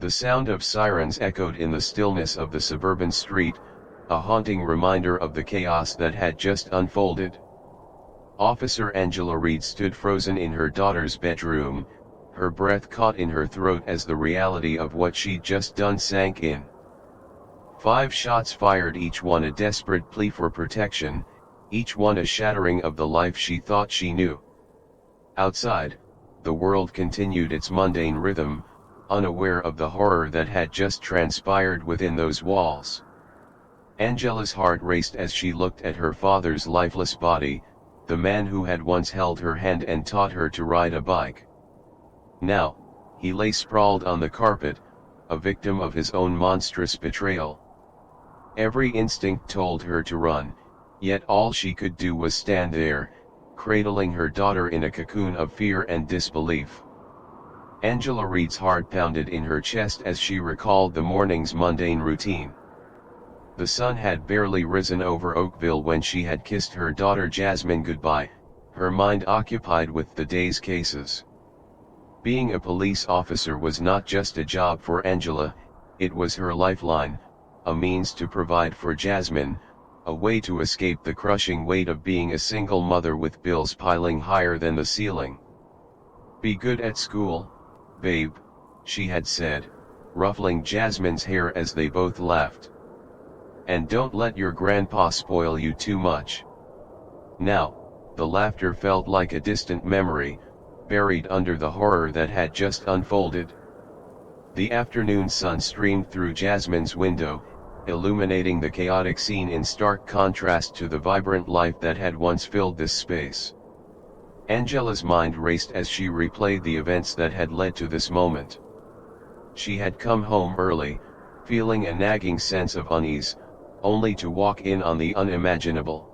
The sound of sirens echoed in the stillness of the suburban street, a haunting reminder of the chaos that had just unfolded. Officer Angela Reid stood frozen in her daughter's bedroom, her breath caught in her throat as the reality of what she'd just done sank in. 5 shots fired, each one a desperate plea for protection, each one a shattering of the life she thought she knew. Outside, the world continued its mundane rhythm, unaware of the horror that had just transpired within those walls. Angela's heart raced as she looked at her father's lifeless body, the man who had once held her hand and taught her to ride a bike. Now, he lay sprawled on the carpet, a victim of his own monstrous betrayal. Every instinct told her to run, yet all she could do was stand there, cradling her daughter in a cocoon of fear and disbelief. Angela Reid's heart pounded in her chest as she recalled the morning's mundane routine. The sun had barely risen over Oakville when she had kissed her daughter Jasmine goodbye, her mind occupied with the day's cases. Being a police officer was not just a job for Angela, it was her lifeline, a means to provide for Jasmine, a way to escape the crushing weight of being a single mother with bills piling higher than the ceiling. "Be good at school, babe," she had said, ruffling Jasmine's hair as they both laughed. "And don't let your grandpa spoil you too much." Now, the laughter felt like a distant memory, buried under the horror that had just unfolded. The afternoon sun streamed through Jasmine's window, illuminating the chaotic scene in stark contrast to the vibrant life that had once filled this space. Angela's mind raced as she replayed the events that had led to this moment. She had come home early, feeling a nagging sense of unease, only to walk in on the unimaginable.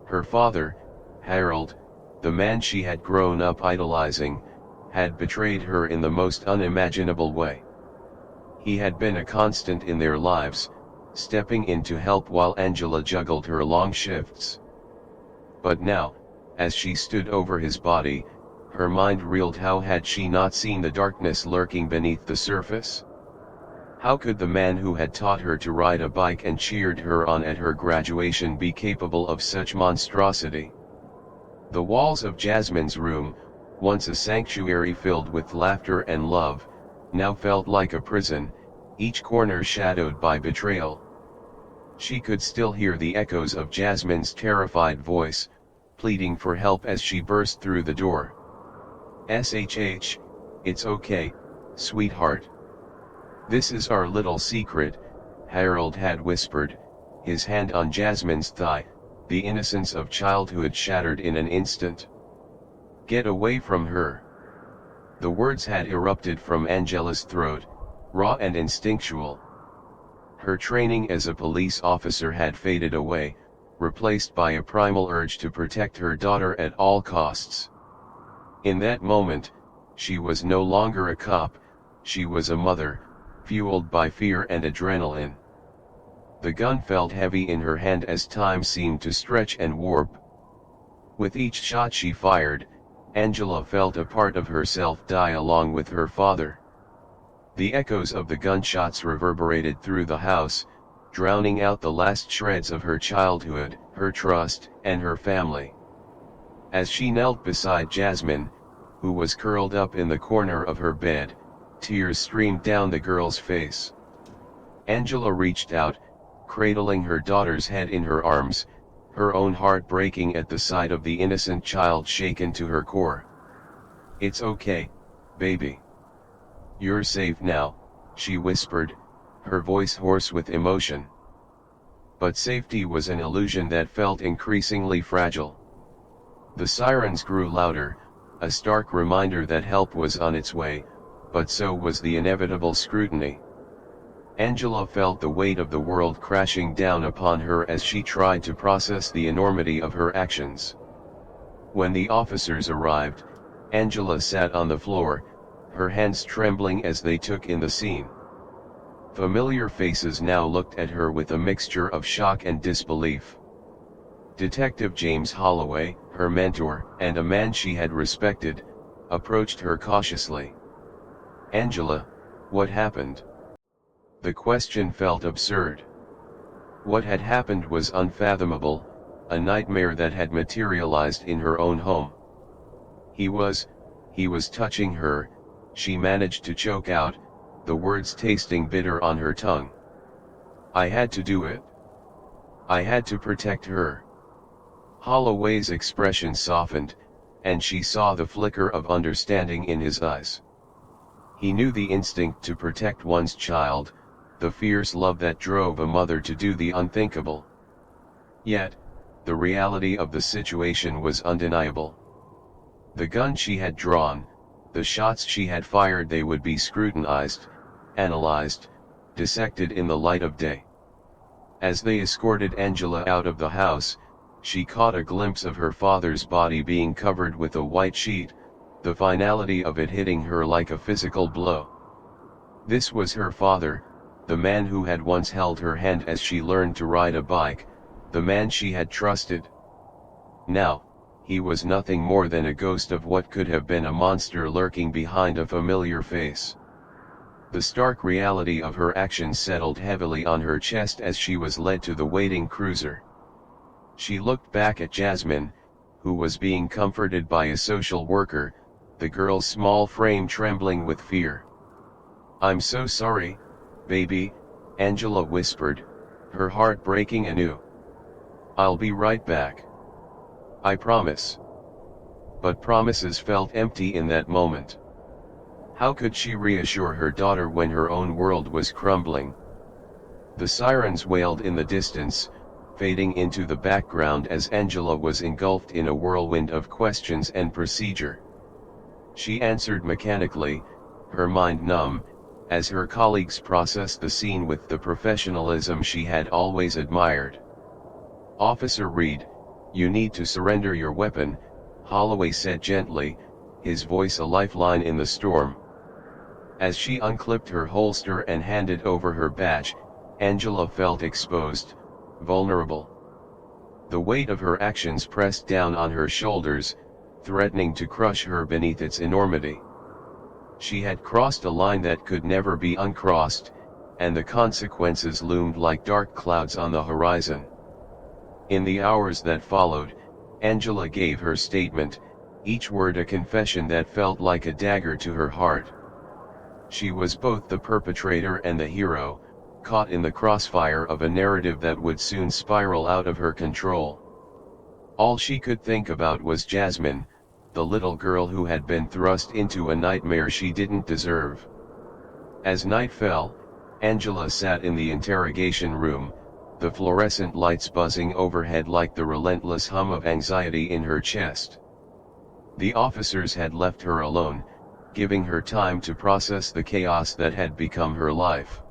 Her father, Harold, the man she had grown up idolizing, had betrayed her in the most unimaginable way. He had been a constant in their lives, stepping in to help while Angela juggled her long shifts. But now, as she stood over his body, her mind reeled. How had she not seen the darkness lurking beneath the surface? How could the man who had taught her to ride a bike and cheered her on at her graduation be capable of such monstrosity? The walls of Jasmine's room, once a sanctuary filled with laughter and love, now felt like a prison, each corner shadowed by betrayal. She could still hear the echoes of Jasmine's terrified voice, pleading for help as she burst through the door. "SHH, it's okay, sweetheart. This is our little secret," Harold had whispered, his hand on Jasmine's thigh, the innocence of childhood shattered in an instant. "Get away from her." The words had erupted from Angela's throat, raw and instinctual. Her training as a police officer had faded away, replaced by a primal urge to protect her daughter at all costs. In that moment, she was no longer a cop, she was a mother, fueled by fear and adrenaline. The gun felt heavy in her hand as time seemed to stretch and warp. With each shot she fired, Angela felt a part of herself die along with her father. The echoes of the gunshots reverberated through the house, drowning out the last shreds of her childhood, her trust, and her family. As she knelt beside Jasmine, who was curled up in the corner of her bed, tears streamed down the girl's face. Angela reached out, cradling her daughter's head in her arms, her own heart breaking at the sight of the innocent child shaken to her core. "It's okay, baby. You're safe now," she whispered, her voice hoarse with emotion. But safety was an illusion that felt increasingly fragile. The sirens grew louder, a stark reminder that help was on its way, but so was the inevitable scrutiny. Angela felt the weight of the world crashing down upon her as she tried to process the enormity of her actions. When the officers arrived, Angela sat on the floor, her hands trembling as they took in the scene. Familiar faces now looked at her with a mixture of shock and disbelief. Detective James Holloway, her mentor, and a man she had respected, approached her cautiously. "Angela, What happened? The question felt absurd. What had happened was unfathomable, a nightmare that had materialized in her own home. He was touching her, she managed to choke out, the words tasting bitter on her tongue. I had to do it. I had to protect her. Holloway's expression softened, and she saw the flicker of understanding in his eyes. He knew the instinct to protect one's child, the fierce love that drove a mother to do the unthinkable. Yet, the reality of the situation was undeniable. The gun she had drawn, the shots she had fired, they would be scrutinized, analyzed, dissected in the light of day. As they escorted Angela out of the house, she caught a glimpse of her father's body being covered with a white sheet, the finality of it hitting her like a physical blow. This was her father, the man who had once held her hand as she learned to ride a bike, the man she had trusted. Now, he was nothing more than a ghost of what could have been a monster lurking behind a familiar face. The stark reality of her actions settled heavily on her chest as she was led to the waiting cruiser. She looked back at Jasmine, who was being comforted by a social worker, the girl's small frame trembling with fear. I'm so sorry, baby, Angela whispered, her heart breaking anew. I'll be right back. I promise. But promises felt empty in that moment. How could she reassure her daughter when her own world was crumbling? The sirens wailed in the distance, fading into the background as Angela was engulfed in a whirlwind of questions and procedure. She answered mechanically, her mind numb, as her colleagues processed the scene with the professionalism she had always admired. Officer Reid, you need to surrender your weapon, Holloway said gently, his voice a lifeline in the storm. As she unclipped her holster and handed over her badge, Angela felt exposed, vulnerable. The weight of her actions pressed down on her shoulders, threatening to crush her beneath its enormity. She had crossed a line that could never be uncrossed, and the consequences loomed like dark clouds on the horizon. In the hours that followed, Angela gave her statement, each word a confession that felt like a dagger to her heart. She was both the perpetrator and the hero, caught in the crossfire of a narrative that would soon spiral out of her control. All she could think about was Jasmine, the little girl who had been thrust into a nightmare she didn't deserve. As night fell, Angela sat in the interrogation room, the fluorescent lights buzzing overhead like the relentless hum of anxiety in her chest. The officers had left her alone, giving her time to process the chaos that had become her life.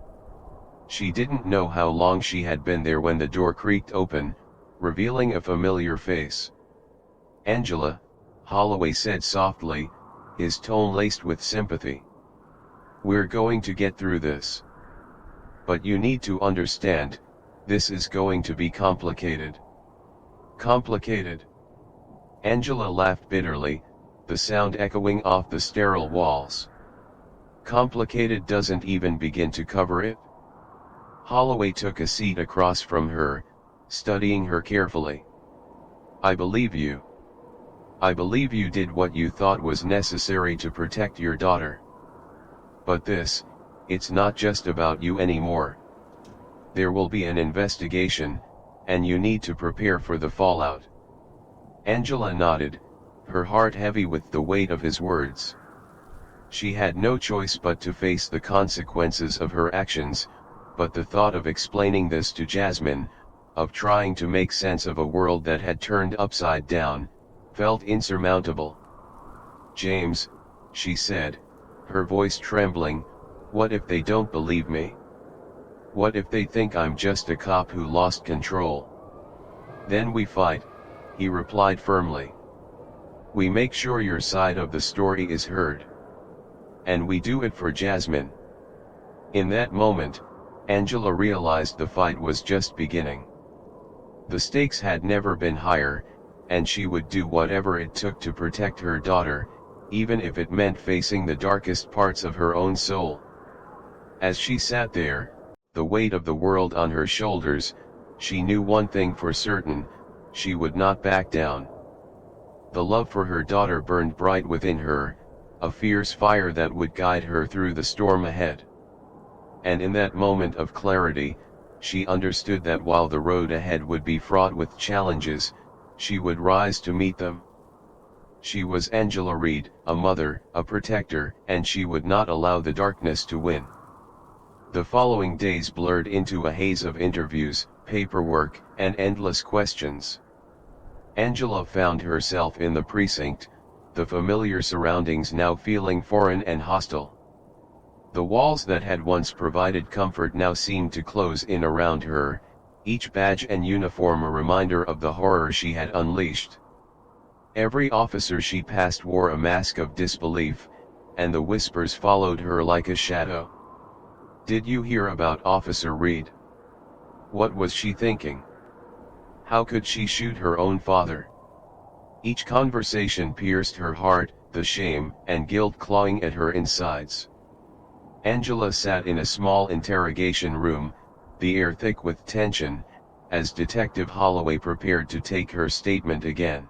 She didn't know how long she had been there when the door creaked open, revealing a familiar face. Angela, Holloway said softly, his tone laced with sympathy. We're going to get through this. But you need to understand, this is going to be complicated. Complicated? Angela laughed bitterly, the sound echoing off the sterile walls. Complicated doesn't even begin to cover it. Holloway took a seat across from her, studying her carefully. I believe you. I believe you did what you thought was necessary to protect your daughter. But this, it's not just about you anymore. There will be an investigation, and you need to prepare for the fallout. Angela nodded, her heart heavy with the weight of his words. She had no choice but to face the consequences of her actions, but the thought of explaining this to Jasmine, of trying to make sense of a world that had turned upside down, felt insurmountable. James, she said, her voice trembling, what if they don't believe me? What if they think I'm just a cop who lost control? Then we fight, he replied firmly. We make sure your side of the story is heard. And we do it for Jasmine. In that moment, Angela realized the fight was just beginning. The stakes had never been higher, and she would do whatever it took to protect her daughter, even if it meant facing the darkest parts of her own soul. As she sat there, the weight of the world on her shoulders, she knew one thing for certain: she would not back down. The love for her daughter burned bright within her, a fierce fire that would guide her through the storm ahead. And in that moment of clarity, she understood that while the road ahead would be fraught with challenges, she would rise to meet them. She was Angela Reid, a mother, a protector, and she would not allow the darkness to win. The following days blurred into a haze of interviews, paperwork, and endless questions. Angela found herself in the precinct, the familiar surroundings now feeling foreign and hostile. The walls that had once provided comfort now seemed to close in around her, each badge and uniform a reminder of the horror she had unleashed. Every officer she passed wore a mask of disbelief, and the whispers followed her like a shadow. Did you hear about Officer Reid? What was she thinking? How could she shoot her own father? Each conversation pierced her heart, the shame and guilt clawing at her insides. Angela sat in a small interrogation room, the air thick with tension, as Detective Holloway prepared to take her statement again.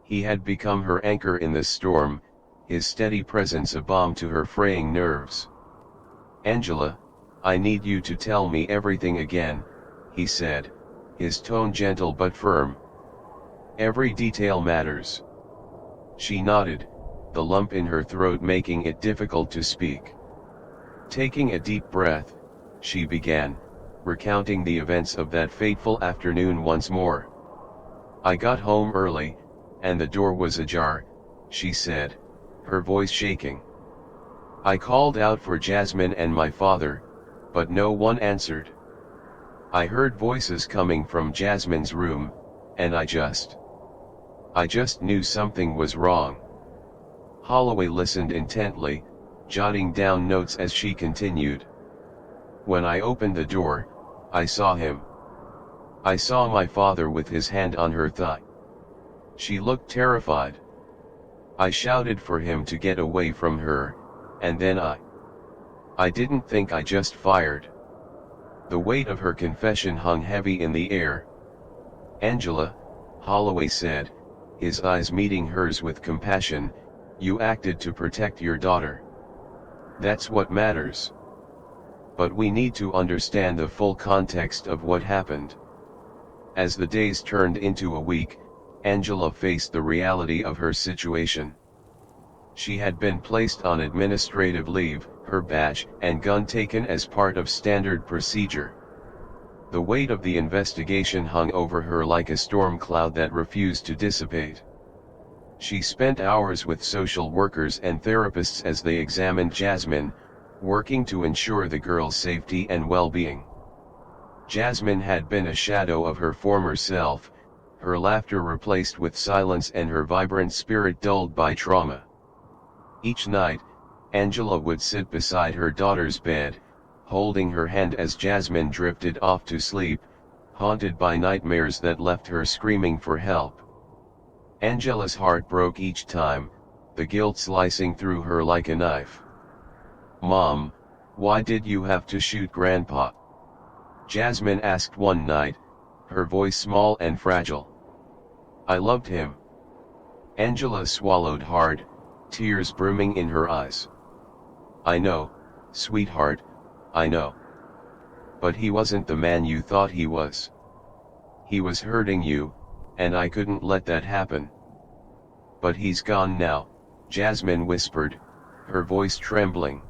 He had become her anchor in the storm, his steady presence a balm to her fraying nerves. "Angela, I need you to tell me everything again," he said, his tone gentle but firm. "Every detail matters." She nodded, the lump in her throat making it difficult to speak. Taking a deep breath, she began, recounting the events of that fateful afternoon once more. "I got home early, and the door was ajar," she said, her voice shaking. "I called out for Jasmine and my father, but no one answered. I heard voices coming from Jasmine's room, and I just knew something was wrong." Holloway listened intently, jotting down notes as she continued. "When I opened the door, I saw him. I saw my father with his hand on her thigh." She looked terrified. "I shouted for him to get away from her, and then I didn't think, I just fired." The weight of her confession hung heavy in the air. "Angela," Holloway said, his eyes meeting hers with compassion, "you acted to protect your daughter. That's what matters. But we need to understand the full context of what happened." As the days turned into a week, Angela faced the reality of her situation. She had been placed on administrative leave, her badge and gun taken as part of standard procedure. The weight of the investigation hung over her like a storm cloud that refused to dissipate. She spent hours with social workers and therapists as they examined Jasmine, working to ensure the girl's safety and well-being. Jasmine had been a shadow of her former self, her laughter replaced with silence and her vibrant spirit dulled by trauma. Each night, Angela would sit beside her daughter's bed, holding her hand as Jasmine drifted off to sleep, haunted by nightmares that left her screaming for help. Angela's heart broke each time, the guilt slicing through her like a knife. "Mom, why did you have to shoot Grandpa?" Jasmine asked one night, her voice small and fragile. "I loved him." Angela swallowed hard, tears brimming in her eyes. "I know, sweetheart, I know. But he wasn't the man you thought he was. He was hurting you, and I couldn't let that happen." "But he's gone now," Jasmine whispered, her voice trembling.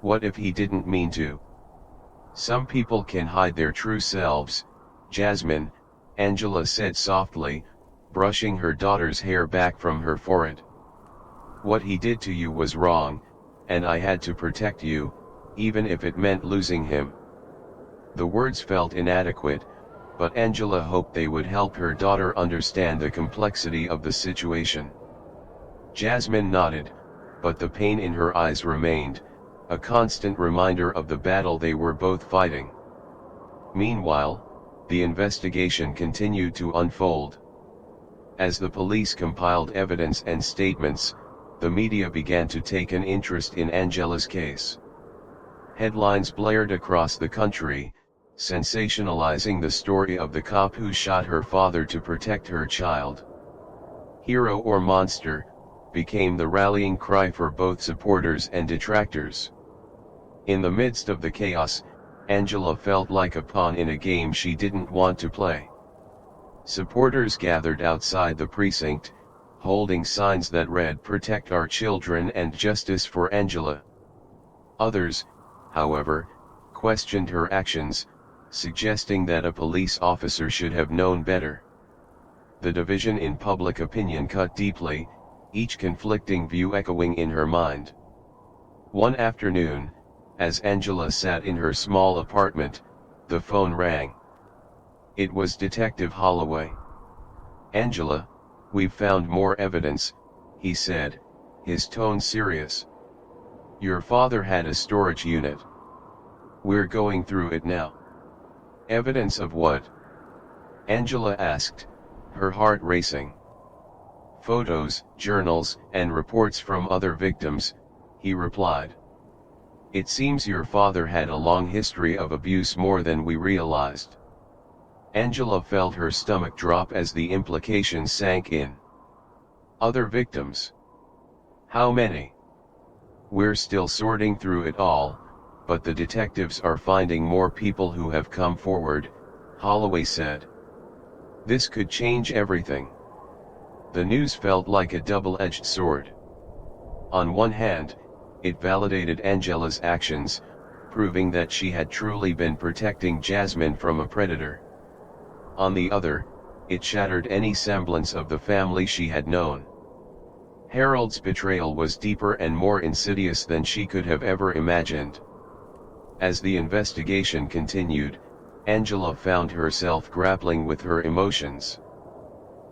"What if he didn't mean to?" "Some people can hide their true selves, Jasmine," Angela said softly, brushing her daughter's hair back from her forehead. "What he did to you was wrong, and I had to protect you, even if it meant losing him." The words felt inadequate, but Angela hoped they would help her daughter understand the complexity of the situation. Jasmine nodded, but the pain in her eyes remained, a constant reminder of the battle they were both fighting. Meanwhile, the investigation continued to unfold. As the police compiled evidence and statements, the media began to take an interest in Angela's case. Headlines blared across the country, sensationalizing the story of the cop who shot her father to protect her child. Hero or monster became the rallying cry for both supporters and detractors. In the midst of the chaos, Angela felt like a pawn in a game she didn't want to play. Supporters gathered outside the precinct, holding signs that read "Protect our children" and "Justice for Angela." Others, however, questioned her actions, suggesting that a police officer should have known better. The division in public opinion cut deeply, each conflicting view echoing in her mind. One afternoon, as Angela sat in her small apartment, the phone rang. It was Detective Holloway. "Angela, we've found more evidence," he said, his tone serious. "Your father had a storage unit. We're going through it now." "Evidence of what?" Angela asked, her heart racing. "Photos, journals, and reports from other victims," he replied. "It seems your father had a long history of abuse, more than we realized." Angela felt her stomach drop as the implications sank in. "Other victims? How many?" "We're still sorting through it all, but the detectives are finding more people who have come forward," Holloway said. "This could change everything." The news felt like a double-edged sword. On one hand, it validated Angela's actions, proving that she had truly been protecting Jasmine from a predator. On the other, it shattered any semblance of the family she had known. Harold's betrayal was deeper and more insidious than she could have ever imagined. As the investigation continued, Angela found herself grappling with her emotions.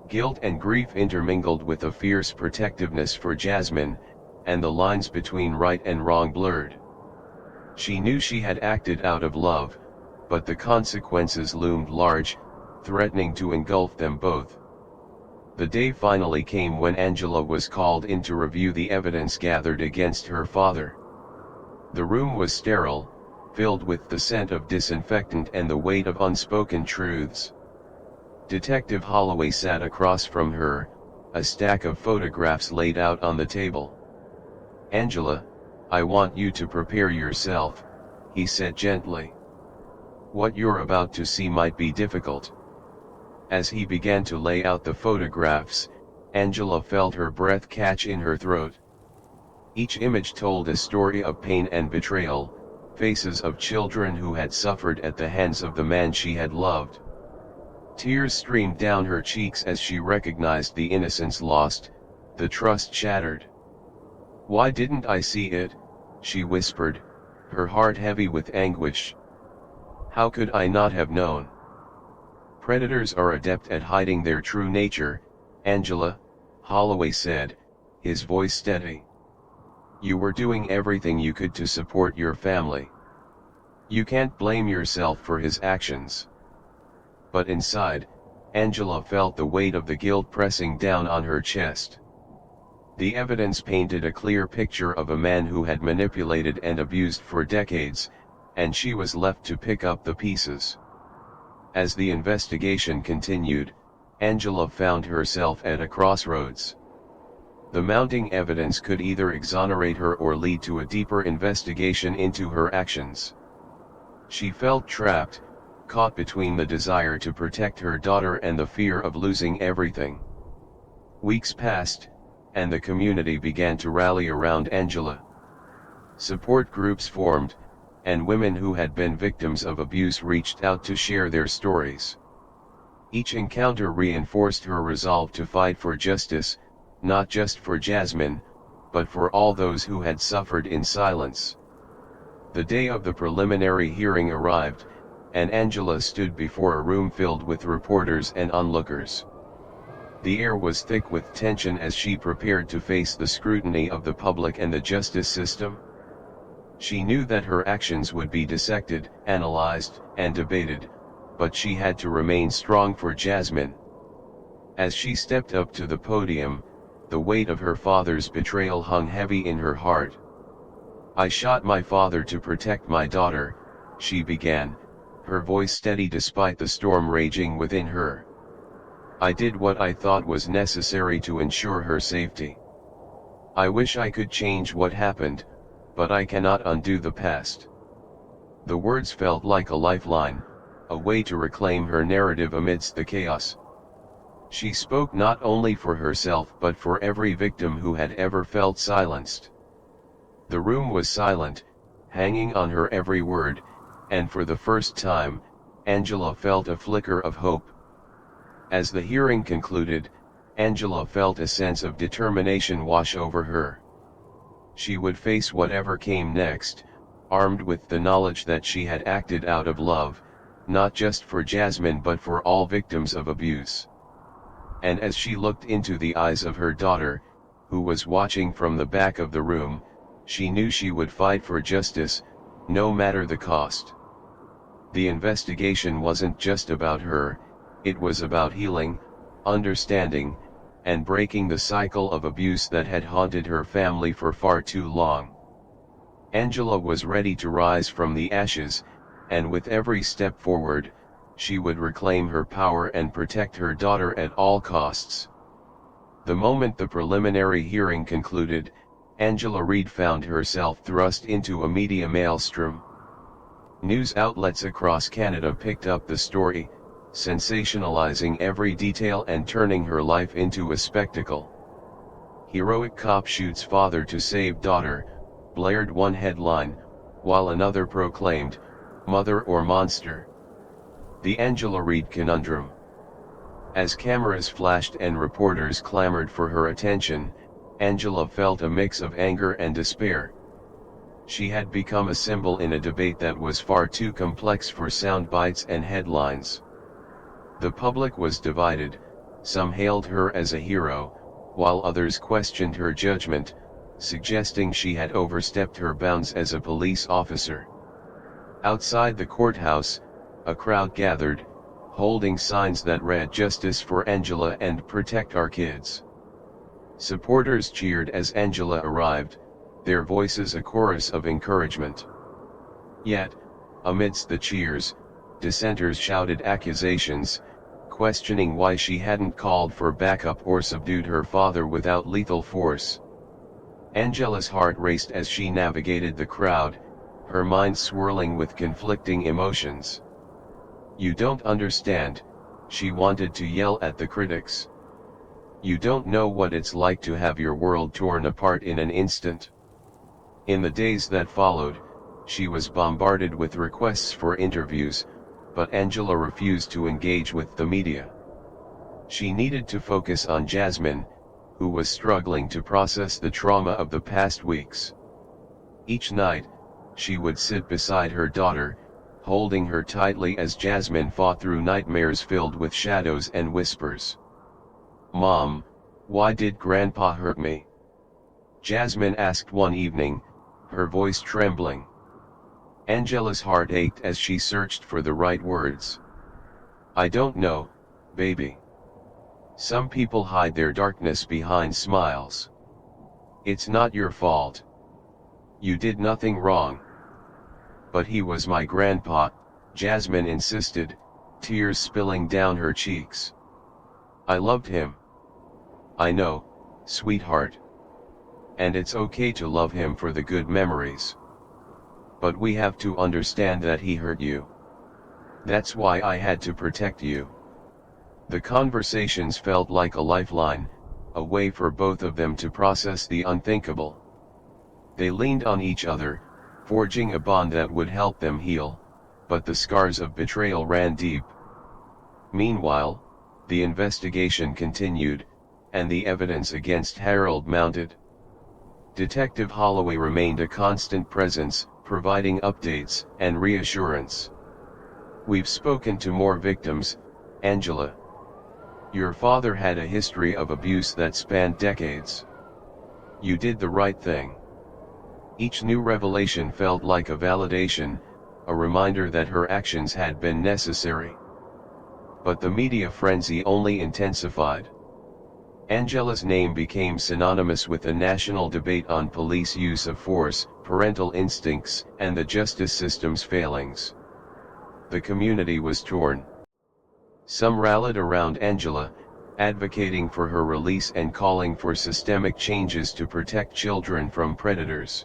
Guilt and grief intermingled with a fierce protectiveness for Jasmine, and the lines between right and wrong blurred. She knew she had acted out of love, but the consequences loomed large, threatening to engulf them both. The day finally came when Angela was called in to review the evidence gathered against her father. The room was sterile, filled with the scent of disinfectant and the weight of unspoken truths. Detective Holloway sat across from her, a stack of photographs laid out on the table. "Angela, I want you to prepare yourself," he said gently. "What you're about to see might be difficult." As he began to lay out the photographs, Angela felt her breath catch in her throat. Each image told a story of pain and betrayal, faces of children who had suffered at the hands of the man she had loved. Tears streamed down her cheeks as she recognized the innocence lost, the trust shattered. "Why didn't I see it?" she whispered, her heart heavy with anguish. "How could I not have known?" "Predators are adept at hiding their true nature, Angela," Holloway said, his voice steady. "You were doing everything you could to support your family. You can't blame yourself for his actions." But inside, Angela felt the weight of the guilt pressing down on her chest. The evidence painted a clear picture of a man who had manipulated and abused for decades, and she was left to pick up the pieces. As the investigation continued, Angela found herself at a crossroads. The mounting evidence could either exonerate her or lead to a deeper investigation into her actions. She felt trapped, caught between the desire to protect her daughter and the fear of losing everything. Weeks passed, and the community began to rally around Angela. Support groups formed, and women who had been victims of abuse reached out to share their stories. Each encounter reinforced her resolve to fight for justice, not just for Jasmine, but for all those who had suffered in silence. The day of the preliminary hearing arrived, and Angela stood before a room filled with reporters and onlookers. The air was thick with tension as she prepared to face the scrutiny of the public and the justice system. She knew that her actions would be dissected, analyzed, and debated, but she had to remain strong for Jasmine. As she stepped up to the podium, the weight of her father's betrayal hung heavy in her heart. "I shot my father to protect my daughter," she began, her voice steady despite the storm raging within her. "I did what I thought was necessary to ensure her safety. I wish I could change what happened, but I cannot undo the past." The words felt like a lifeline, a way to reclaim her narrative amidst the chaos. She spoke not only for herself but for every victim who had ever felt silenced. The room was silent, hanging on her every word, and for the first time, Angela felt a flicker of hope. As the hearing concluded, Angela felt a sense of determination wash over her. She would face whatever came next, armed with the knowledge that she had acted out of love, not just for Jasmine but for all victims of abuse. And as she looked into the eyes of her daughter, who was watching from the back of the room, she knew she would fight for justice, no matter the cost. The investigation wasn't just about her, it was about healing, understanding, and breaking the cycle of abuse that had haunted her family for far too long. Angela was ready to rise from the ashes, and with every step forward, she would reclaim her power and protect her daughter at all costs. The moment the preliminary hearing concluded, Angela Reid found herself thrust into a media maelstrom. News outlets across Canada picked up the story, sensationalizing every detail and turning her life into a spectacle. "Heroic cop shoots father to save daughter," blared one headline, while another proclaimed, "Mother or monster?" The Angela Reid conundrum. As cameras flashed and reporters clamored for her attention, Angela felt a mix of anger and despair. She had become a symbol in a debate that was far too complex for sound bites and headlines. The public was divided, some hailed her as a hero, while others questioned her judgment, suggesting she had overstepped her bounds as a police officer. Outside the courthouse, a crowd gathered, holding signs that read "Justice for Angela" and "Protect our kids." Supporters cheered as Angela arrived, their voices a chorus of encouragement. Yet, amidst the cheers, dissenters shouted accusations, questioning why she hadn't called for backup or subdued her father without lethal force. Angela's heart raced as she navigated the crowd, her mind swirling with conflicting emotions. "You don't understand," she wanted to yell at the critics. "You don't know what it's like to have your world torn apart in an instant." In the days that followed, she was bombarded with requests for interviews, but Angela refused to engage with the media. She needed to focus on Jasmine, who was struggling to process the trauma of the past weeks. Each night, she would sit beside her daughter, holding her tightly as Jasmine fought through nightmares filled with shadows and whispers. "Mom, why did Grandpa hurt me?" Jasmine asked one evening, her voice trembling. Angela's heart ached as she searched for the right words. "I don't know, baby. Some people hide their darkness behind smiles. It's not your fault. You did nothing wrong." "But he was my grandpa," Jasmine insisted, tears spilling down her cheeks. "I loved him." "I know, sweetheart. And it's okay to love him for the good memories. But we have to understand that he hurt you. That's why I had to protect you." The conversations felt like a lifeline, a way for both of them to process the unthinkable. They leaned on each other, forging a bond that would help them heal, but the scars of betrayal ran deep. Meanwhile, the investigation continued, and the evidence against Harold mounted. Detective Holloway remained a constant presence, providing updates and reassurance. "We've spoken to more victims, Angela. Your father had a history of abuse that spanned decades. You did the right thing." Each new revelation felt like a validation, a reminder that her actions had been necessary. But the media frenzy only intensified. Angela's name became synonymous with a national debate on police use of force, parental instincts, and the justice system's failings. The community was torn. Some rallied around Angela, advocating for her release and calling for systemic changes to protect children from predators.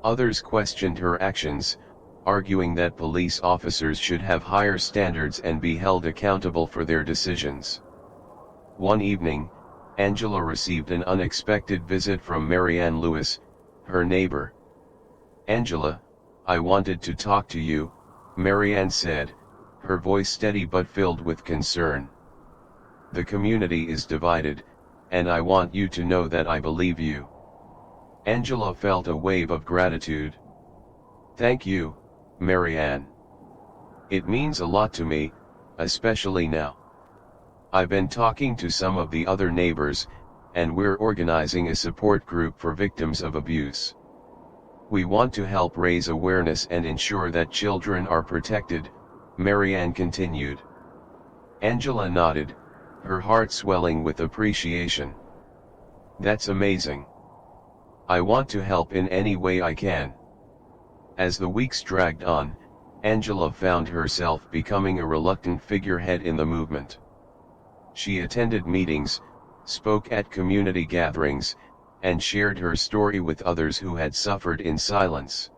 Others questioned her actions, arguing that police officers should have higher standards and be held accountable for their decisions. One evening, Angela received an unexpected visit from Marianne Lewis, her neighbor. "Angela, I wanted to talk to you," Marianne said, her voice steady but filled with concern. "The community is divided, and I want you to know that I believe you." Angela felt a wave of gratitude. "Thank you, Marianne. It means a lot to me, especially now. I've been talking to some of the other neighbors, and we're organizing a support group for victims of abuse. We want to help raise awareness and ensure that children are protected," Marianne continued. Angela nodded, her heart swelling with appreciation. "That's amazing. I want to help in any way I can." As the weeks dragged on, Angela found herself becoming a reluctant figurehead in the movement. She attended meetings, spoke at community gatherings, and shared her story with others who had suffered in silence.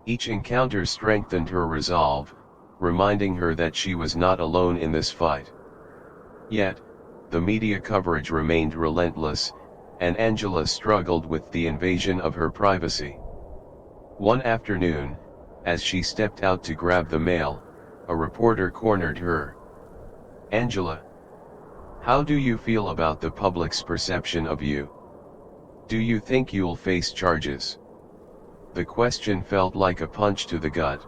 Each encounter strengthened her resolve, reminding her that she was not alone in this fight. Yet, the media coverage remained relentless, and Angela struggled with the invasion of her privacy. One afternoon, as she stepped out to grab the mail, a reporter cornered her. "Angela, how do you feel about the public's perception of you? Do you think you'll face charges?" The question felt like a punch to the gut.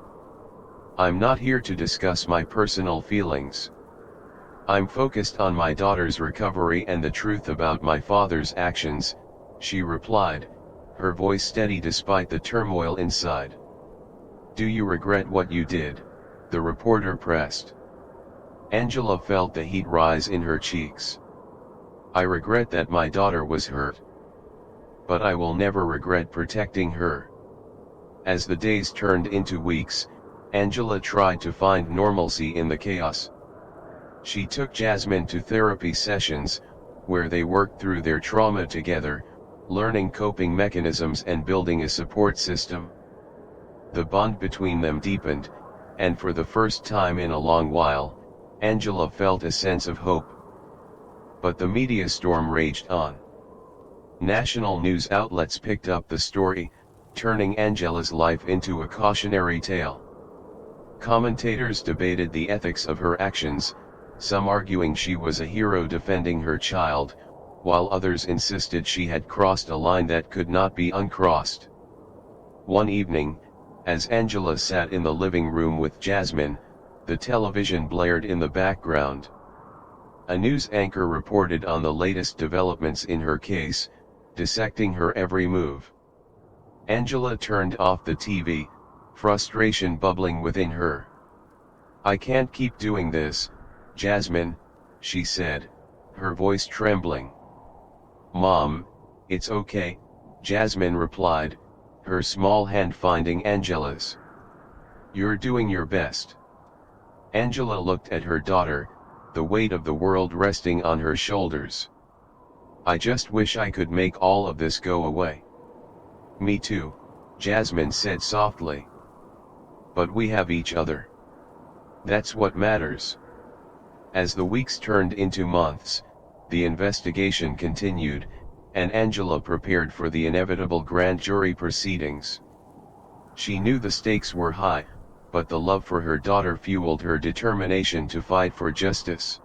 "I'm not here to discuss my personal feelings. I'm focused on my daughter's recovery and the truth about my father's actions," she replied, her voice steady despite the turmoil inside. "Do you regret what you did?" the reporter pressed. Angela felt the heat rise in her cheeks. "I regret that my daughter was hurt. But I will never regret protecting her." As the days turned into weeks, Angela tried to find normalcy in the chaos. She took Jasmine to therapy sessions, where they worked through their trauma together, learning coping mechanisms and building a support system. The bond between them deepened, and for the first time in a long while, Angela felt a sense of hope. But the media storm raged on. National news outlets picked up the story, turning Angela's life into a cautionary tale. Commentators debated the ethics of her actions, some arguing she was a hero defending her child, while others insisted she had crossed a line that could not be uncrossed. One evening, as Angela sat in the living room with Jasmine, the television blared in the background. A news anchor reported on the latest developments in her case, dissecting her every move. Angela turned off the TV, frustration bubbling within her. "I can't keep doing this, Jasmine," she said, her voice trembling. "Mom, it's okay," Jasmine replied, her small hand finding Angela's. "You're doing your best." Angela looked at her daughter, the weight of the world resting on her shoulders. "I just wish I could make all of this go away." "Me too," Jasmine said softly. "But we have each other. That's what matters." As the weeks turned into months, the investigation continued, and Angela prepared for the inevitable grand jury proceedings. She knew the stakes were high, but the love for her daughter fueled her determination to fight for justice.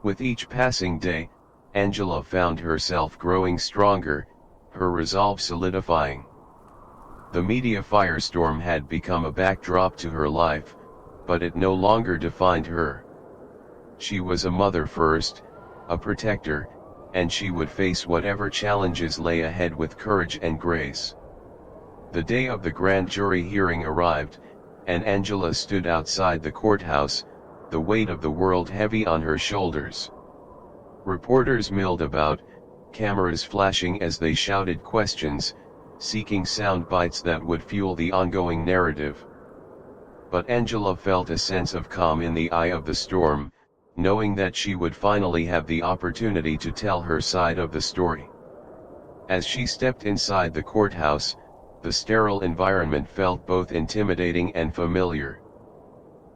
With each passing day, Angela found herself growing stronger, her resolve solidifying. The media firestorm had become a backdrop to her life, but it no longer defined her. She was a mother first, a protector, and she would face whatever challenges lay ahead with courage and grace. The day of the grand jury hearing arrived, and Angela stood outside the courthouse, the weight of the world heavy on her shoulders. Reporters milled about, cameras flashing as they shouted questions, seeking sound bites that would fuel the ongoing narrative. But Angela felt a sense of calm in the eye of the storm, knowing that she would finally have the opportunity to tell her side of the story. As she stepped inside the courthouse, the sterile environment felt both intimidating and familiar.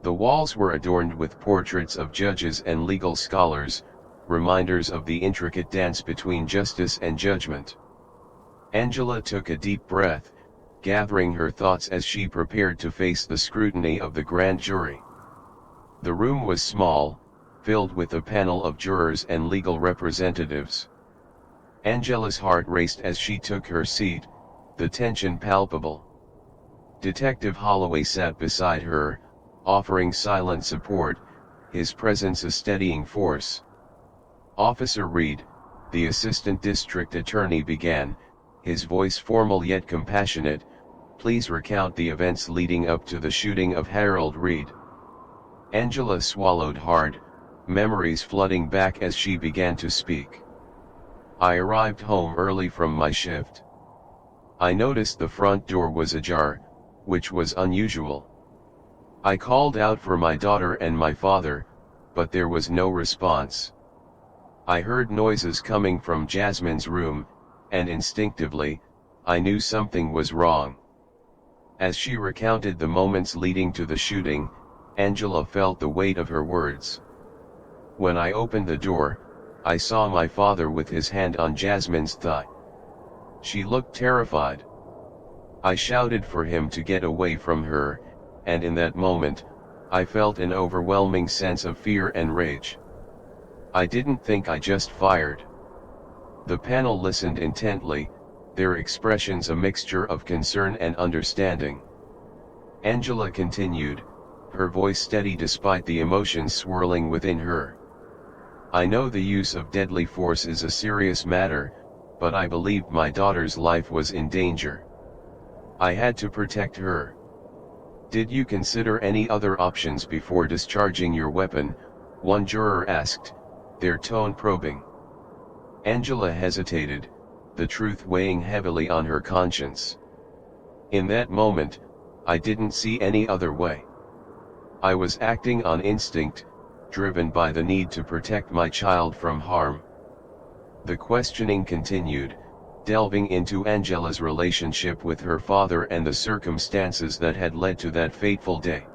The walls were adorned with portraits of judges and legal scholars, reminders of the intricate dance between justice and judgment. Angela took a deep breath, gathering her thoughts as she prepared to face the scrutiny of the grand jury. The room was small, filled with a panel of jurors and legal representatives. Angela's heart raced as she took her seat, the tension palpable. Detective Holloway sat beside her, offering silent support, his presence a steadying force. Officer Reid, the assistant district attorney, began, his voice formal yet compassionate, "Please recount the events leading up to the shooting of Harold Reid." Angela swallowed hard, memories flooding back as she began to speak. "I arrived home early from my shift. I noticed the front door was ajar, which was unusual. I called out for my daughter and my father, but there was no response. I heard noises coming from Jasmine's room, and instinctively, I knew something was wrong." As she recounted the moments leading to the shooting, Angela felt the weight of her words. "When I opened the door, I saw my father with his hand on Jasmine's thigh. She looked terrified. I shouted for him to get away from her, and in that moment, I felt an overwhelming sense of fear and rage. I didn't think, I just fired." The panel listened intently, their expressions a mixture of concern and understanding. Angela continued, her voice steady despite the emotions swirling within her. "I know the use of deadly force is a serious matter, but I believed my daughter's life was in danger. I had to protect her." "Did you consider any other options before discharging your weapon?" one juror asked, their tone probing. Angela hesitated, the truth weighing heavily on her conscience. "In that moment, I didn't see any other way. I was acting on instinct, driven by the need to protect my child from harm." The questioning continued, delving into Angela's relationship with her father and the circumstances that had led to that fateful day.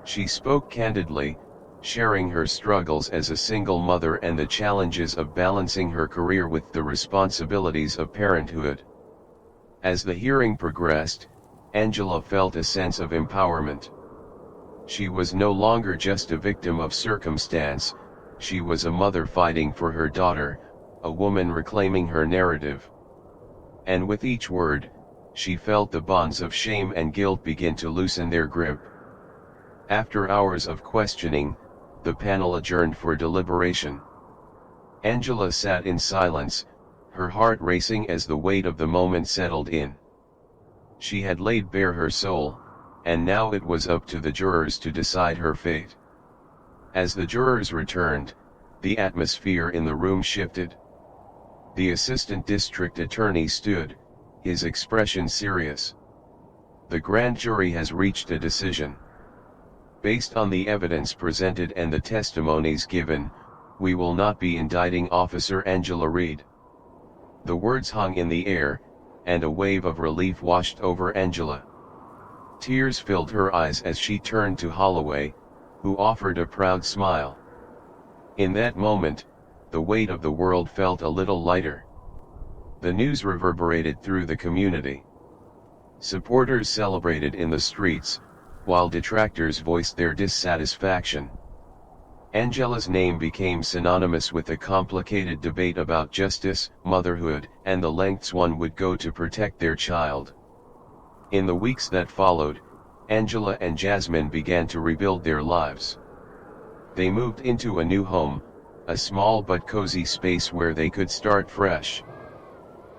She spoke candidly, sharing her struggles as a single mother and the challenges of balancing her career with the responsibilities of parenthood. As the hearing progressed, Angela felt a sense of empowerment. She was no longer just a victim of circumstance, she was a mother fighting for her daughter, a woman reclaiming her narrative. And with each word, she felt the bonds of shame and guilt begin to loosen their grip. After hours of questioning, the panel adjourned for deliberation. Angela sat in silence, her heart racing as the weight of the moment settled in. She had laid bare her soul, and now it was up to the jurors to decide her fate. As the jurors returned, the atmosphere in the room shifted. The assistant district attorney stood, his expression serious. "The grand jury has reached a decision. Based on the evidence presented and the testimonies given, we will not be indicting Officer Angela Reid." The words hung in the air, and a wave of relief washed over Angela. Tears filled her eyes as she turned to Holloway, who offered a proud smile. In that moment, the weight of the world felt a little lighter. The news reverberated through the community. Supporters celebrated in the streets, while detractors voiced their dissatisfaction. Angela's name became synonymous with a complicated debate about justice, motherhood, and the lengths one would go to protect their child. In the weeks that followed, Angela and Jasmine began to rebuild their lives. They moved into a new home, a small but cozy space where they could start fresh.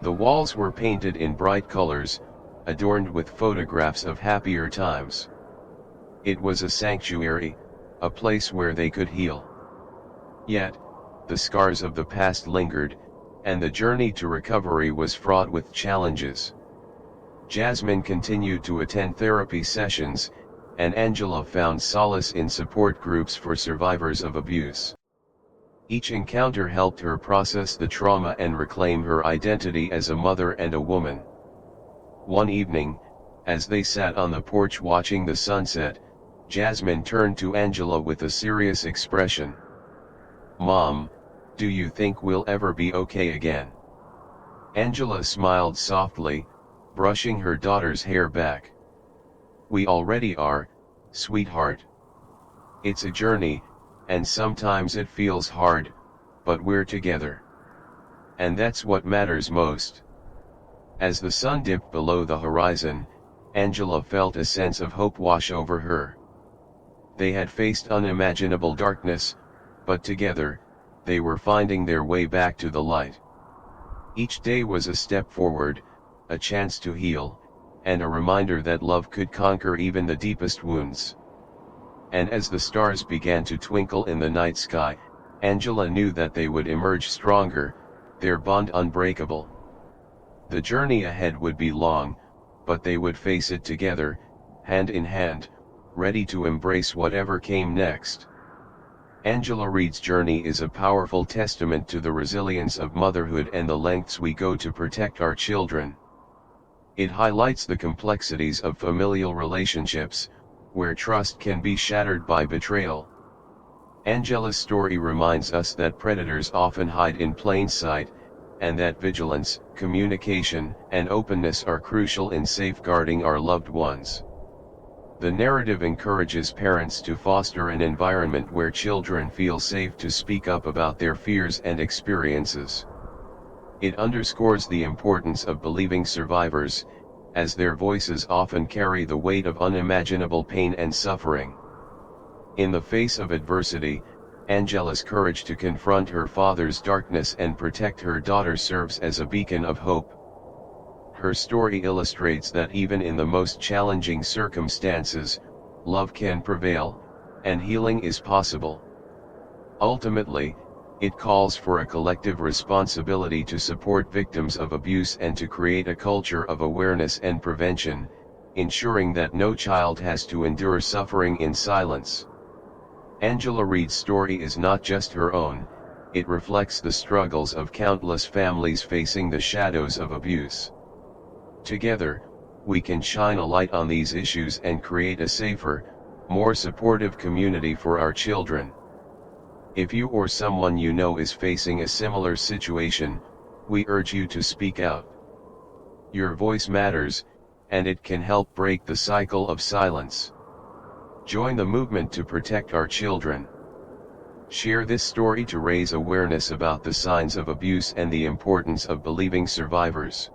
The walls were painted in bright colors, adorned with photographs of happier times. It was a sanctuary, a place where they could heal. Yet, the scars of the past lingered, and the journey to recovery was fraught with challenges. Jasmine continued to attend therapy sessions, and Angela found solace in support groups for survivors of abuse. Each encounter helped her process the trauma and reclaim her identity as a mother and a woman. One evening, as they sat on the porch watching the sunset, Jasmine turned to Angela with a serious expression. "Mom, do you think we'll ever be okay again?" Angela smiled softly, brushing her daughter's hair back. "We already are, sweetheart. It's a journey, and sometimes it feels hard, but we're together. And that's what matters most." As the sun dipped below the horizon, Angela felt a sense of hope wash over her. They had faced unimaginable darkness, but together, they were finding their way back to the light. Each day was a step forward, a chance to heal, and a reminder that love could conquer even the deepest wounds. And as the stars began to twinkle in the night sky, Angela knew that they would emerge stronger, their bond unbreakable. The journey ahead would be long, but they would face it together, hand in hand, ready to embrace whatever came next. Angela Reid's journey is a powerful testament to the resilience of motherhood and the lengths we go to protect our children. It highlights the complexities of familial relationships, where trust can be shattered by betrayal. Angela's story reminds us that predators often hide in plain sight, and that vigilance, communication, and openness are crucial in safeguarding our loved ones. The narrative encourages parents to foster an environment where children feel safe to speak up about their fears and experiences. It underscores the importance of believing survivors, as their voices often carry the weight of unimaginable pain and suffering. In the face of adversity, Angela's courage to confront her father's darkness and protect her daughter serves as a beacon of hope. Her story illustrates that even in the most challenging circumstances, love can prevail, and healing is possible. Ultimately, it calls for a collective responsibility to support victims of abuse and to create a culture of awareness and prevention, ensuring that no child has to endure suffering in silence. Angela Reid's story is not just her own, it reflects the struggles of countless families facing the shadows of abuse. Together, we can shine a light on these issues and create a safer, more supportive community for our children. If you or someone you know is facing a similar situation, we urge you to speak out. Your voice matters, and it can help break the cycle of silence. Join the movement to protect our children. Share this story to raise awareness about the signs of abuse and the importance of believing survivors.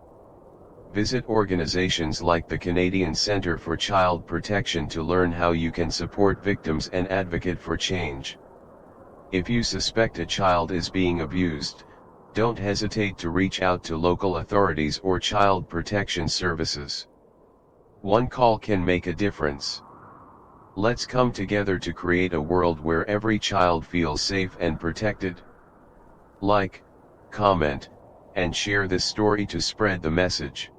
Visit organizations like the Canadian Centre for Child Protection to learn how you can support victims and advocate for change. If you suspect a child is being abused, don't hesitate to reach out to local authorities or child protection services. One call can make a difference. Let's come together to create a world where every child feels safe and protected. Like, comment, and share this story to spread the message.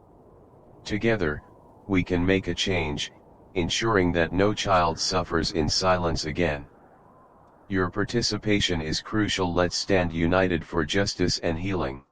Together, we can make a change, ensuring that no child suffers in silence again. Your participation is crucial. Let's stand united for justice and healing.